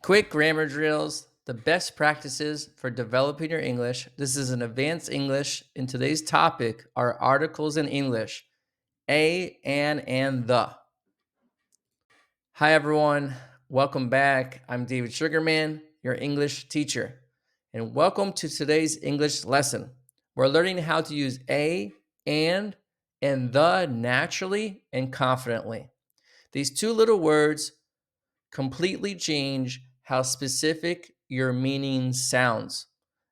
Quick grammar drills, the best practices for developing your English. This is an advanced English. In today's topic are articles in English, a, and the. Hi, everyone. Welcome back. I'm David Sugarman, your English teacher. And welcome to today's English lesson. We're learning how to use a, and the naturally and confidently. These two little words completely change how specific your meaning sounds.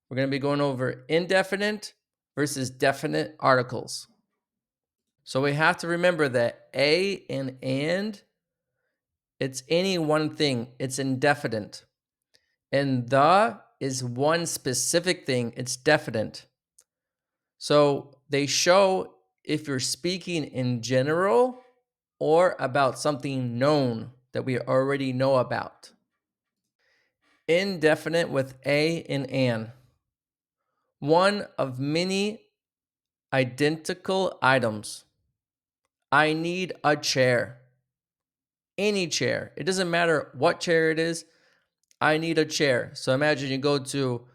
We're going to be going over indefinite versus definite articles. So we have to remember that a and it's any one thing. It's indefinite. And the is one specific thing. It's definite. So they show if you're speaking in general or about something known that we already know about. Indefinite with a and an. One of many identical items. I need a chair. Any chair. It doesn't matter what chair it is. I need a chair. So imagine you go to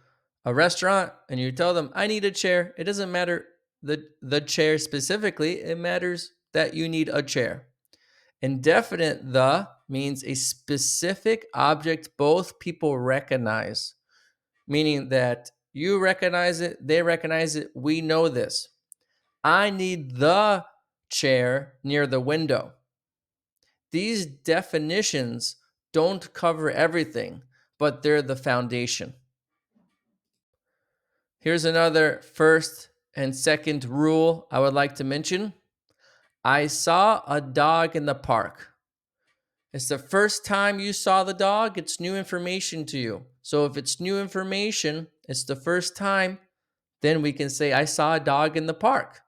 a restaurant and you tell them, I need a chair. It doesn't matter the chair specifically. It matters that you need a chair. Indefinite the means a specific object both people recognize, meaning that you recognize it, they recognize it, we know this. I need the chair near the window. These definitions don't cover everything, but they're the foundation. Here's another first and second rule I would like to mention. I saw a dog in the park. It's the first time you saw the dog, it's new information to you. So if it's new information, it's the first time, then we can say, I saw a dog in the park.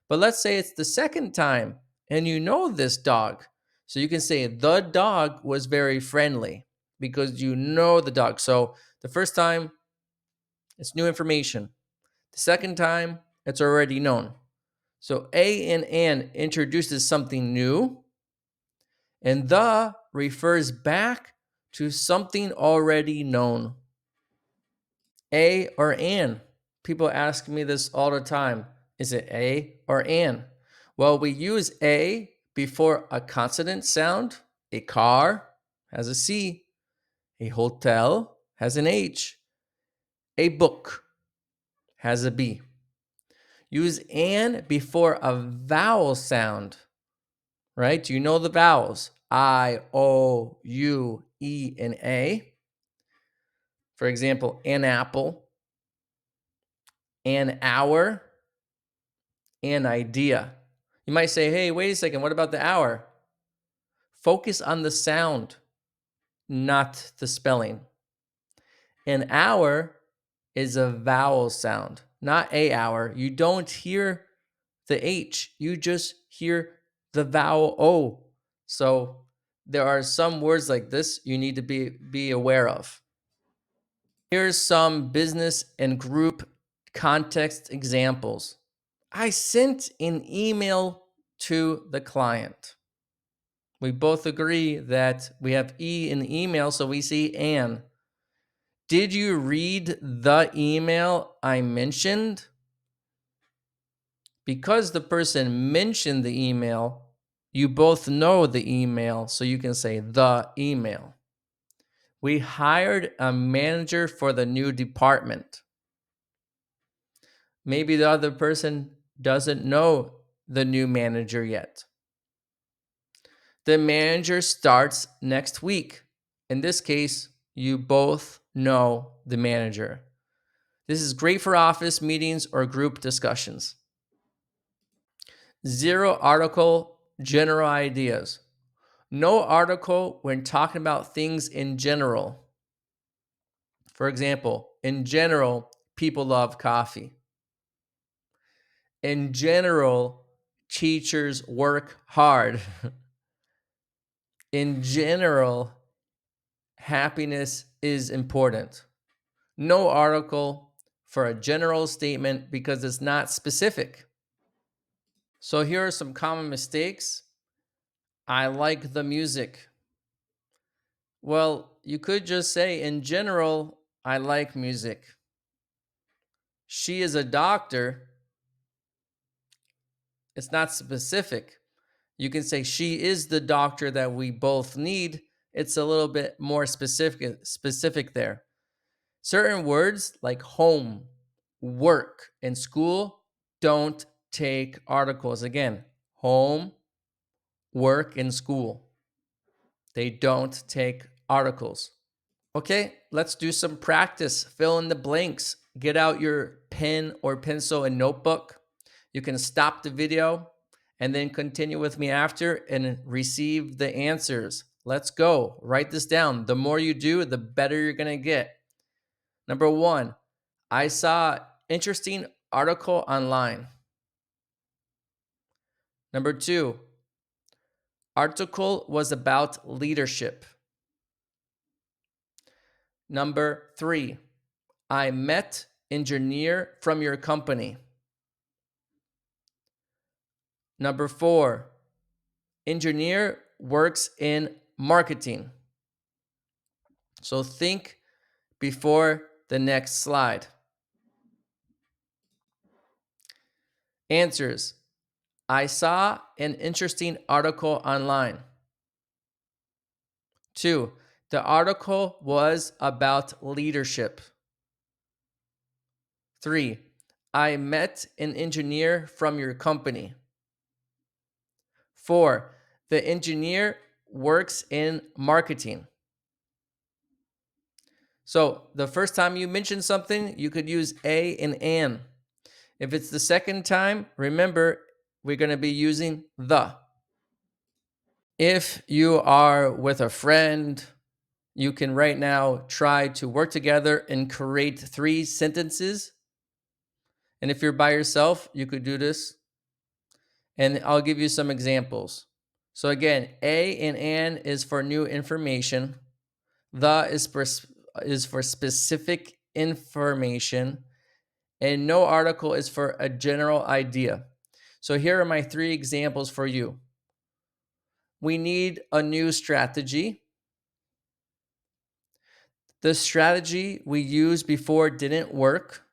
But let's say it's the second time and you know this dog. So you can say, the dog was very friendly because you know the dog. So the first time, it's new information. The second time, it's already known. So a and an introduces something new, and the refers back to something already known. A or an. People ask me this all the time. Is it a or an? Well, we use a before a consonant sound. A car has a C. A hotel has an H. A book has a B. Use an before a vowel sound, right? You know the vowels. I, O, U, E, and A. For example, an apple, an hour, an idea. You might say, hey, wait a second, what about the hour? Focus on the sound, not the spelling. An hour is a vowel sound, not a hour. You don't hear the H, you just hear the vowel O. So there are some words like this you need to be aware of. Here's some business and group context examples. I sent an email to the client. We both agree that we have E in the email, so we see an. Did you read the email I mentioned? Because the person mentioned the email, you both know the email, so you can say the email. We hired a manager for the new department. Maybe the other person doesn't know the new manager yet. The manager starts next week. In this case, you both know the manager. This is great for office meetings or group discussions. Zero article, general ideas. No article when talking about things in general. For example, in general, people love coffee. In general, teachers work hard. In general, happiness is important. No article for a general statement because it's not specific. So here are some common mistakes. I like the music. Well, you could just say, in general, I like music. She is a doctor. It's not specific. You can say she is the doctor that we both need. It's a little bit more specific there. Certain words like home, work, and school don't take articles. Again, home, work, and school. They don't take articles. Okay, let's do some practice. Fill in the blanks. Get out your pen or pencil and notebook. You can stop the video and then continue with me after and receive the answers. Let's go. Write this down. The more you do, the better you're going to get. Number one, I saw interesting article online. Number two, article was about leadership. Number three, I met engineer from your company. Number four, engineer works in marketing. So think before the next slide. Answers. I saw an interesting article online. 2. The article was about leadership. 3. I met an engineer from your company. 4. The engineer works in marketing. So the first time you mention something, you could use a and an. If it's the second time, remember, we're going to be using the. If you are with a friend, you can right now try to work together and create 3 sentences. And if you're by yourself, you could do this. And I'll give you some examples. So again, a and an is for new information. The is for specific information. And no article is for a general idea. So here are my 3 examples for you. We need a new strategy. The strategy we used before didn't work.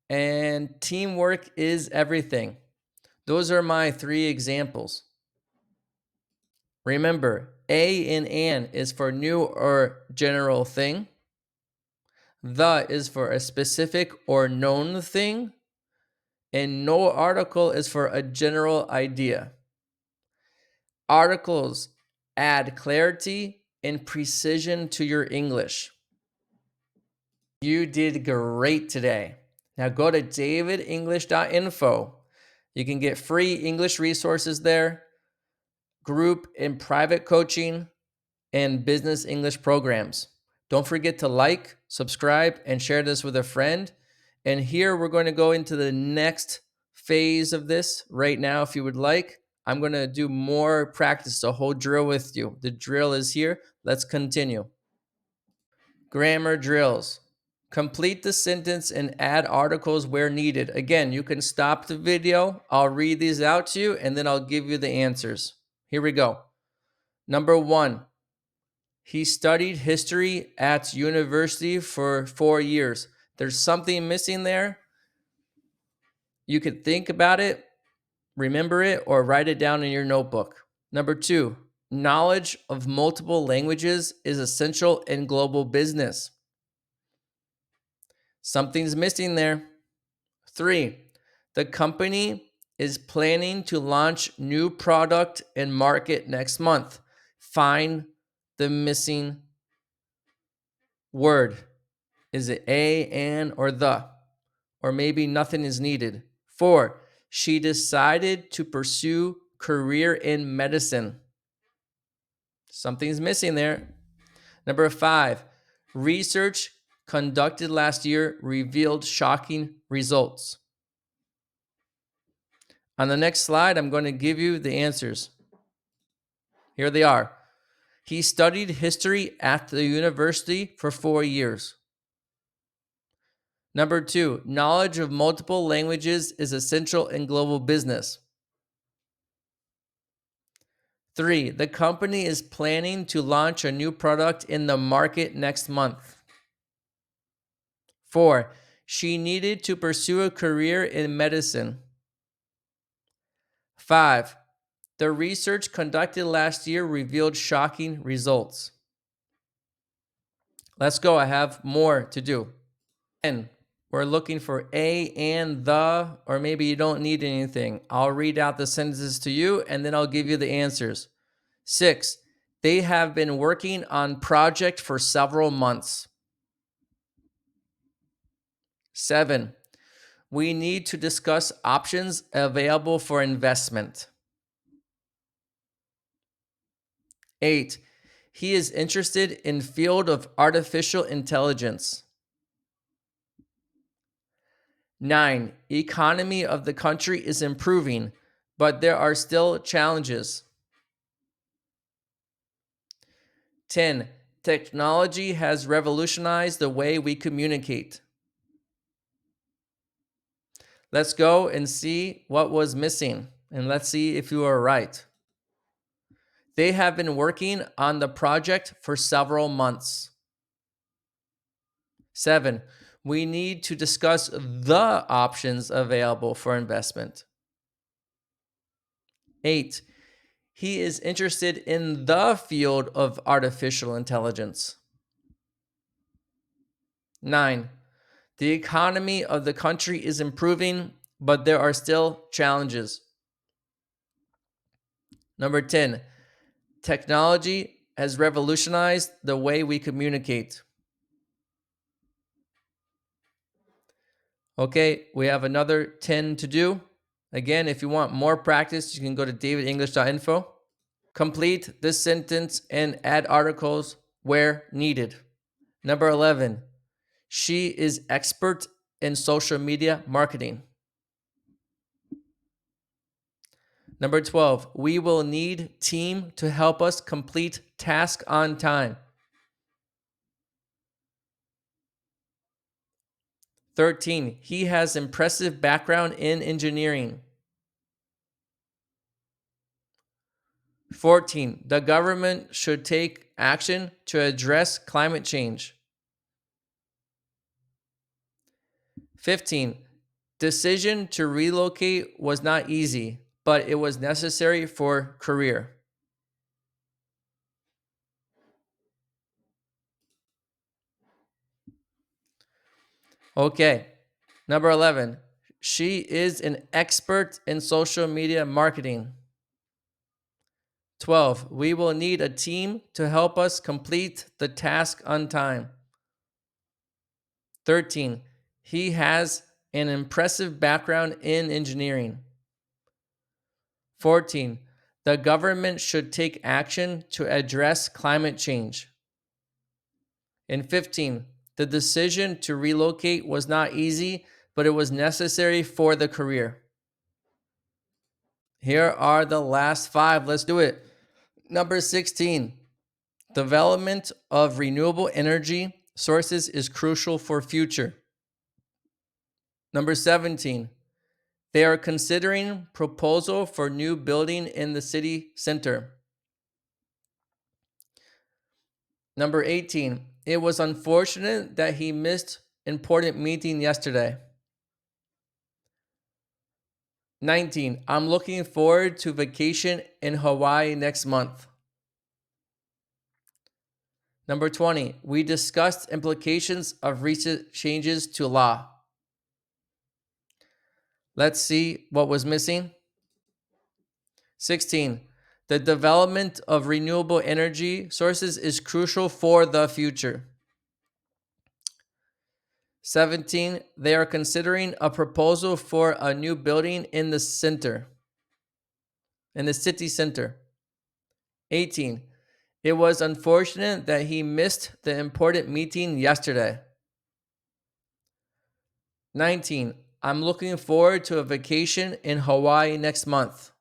And teamwork is everything. Those are my 3 examples. Remember, a and an is for new or general thing. The is for a specific or known thing. And no article is for a general idea. Articles add clarity and precision to your English. You did great today. Now go to davidenglish.info. You can get free English resources there, group and private coaching, and business English programs. Don't forget to like, subscribe, and share this with a friend. And here we're going to go into the next phase of this right now. If you would like, I'm going to do more practice, a whole drill with you. The drill is here. Let's continue. Grammar drills. Complete the sentence and add articles where needed. Again, you can stop the video. I'll read these out to you and then I'll give you the answers. Here we go. Number 1. He studied history at university for 4 years. There's something missing there. You could think about it, remember it, or write it down in your notebook. Number 2, knowledge of multiple languages is essential in global business. Something's missing there. 3, the company is planning to launch new product and market next month. Find the missing word. Is it a, an, or the? Or maybe nothing is needed. 4, she decided to pursue career in medicine. Something's missing there. Number 5, research conducted last year revealed shocking results. On the next slide, I'm going to give you the answers. Here they are. He studied history at the university for 4 years. Number 2, knowledge of multiple languages is essential in global business. 3, the company is planning to launch a new product in the market next month. 4, she needed to pursue a career in medicine. 5, the research conducted last year revealed shocking results. Let's go. I have more to do. And we're looking for a and the, or maybe you don't need anything. I'll read out the sentences to you and then I'll give you the answers. 6, they have been working on project for several months. 7, we need to discuss options available for investment. 8, he is interested in field of artificial intelligence. 9, economy of the country is improving, but there are still challenges. 10, technology has revolutionized the way we communicate. Let's go and see what was missing, and let's see if you are right. They have been working on the project for several months. 7, we need to discuss the options available for investment. 8, he is interested in the field of artificial intelligence. 9, the economy of the country is improving, but there are still challenges. Number 10, technology has revolutionized the way we communicate. Okay, we have another 10 to do. Again, if you want more practice, you can go to davidenglish.info. Complete this sentence and add articles where needed. Number 11, she is expert in social media marketing. Number 12, we will need team to help us complete task on time. 13, he has impressive background in engineering. 14, the government should take action to address climate change. 15, decision to relocate was not easy, but it was necessary for career. Okay, number 11, she is an expert in social media marketing. 12, we will need a team to help us complete the task on time. 13, he has an impressive background in engineering. 14, the government should take action to address climate change. And 15, the decision to relocate was not easy, but it was necessary for the career. Here are the last 5. Let's do it. Number 16, development of renewable energy sources is crucial for future. Number 17, they are considering proposal for new building in the city center. Number 18, it was unfortunate that he missed important meeting yesterday. 19, I'm looking forward to vacation in Hawaii next month. Number 20, we discussed implications of recent changes to law. Let's see what was missing. 16, the development of renewable energy sources is crucial for the future. 17, they are considering a proposal for a new building in the city center. 18, it was unfortunate that he missed the important meeting yesterday. 19, I'm looking forward to a vacation in Hawaii next month.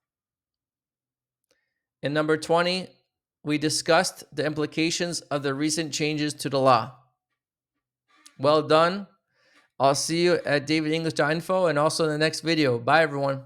And number 20, we discussed the implications of the recent changes to the law. Well done. I'll see you at davidenglish.info and also in the next video. Bye, everyone.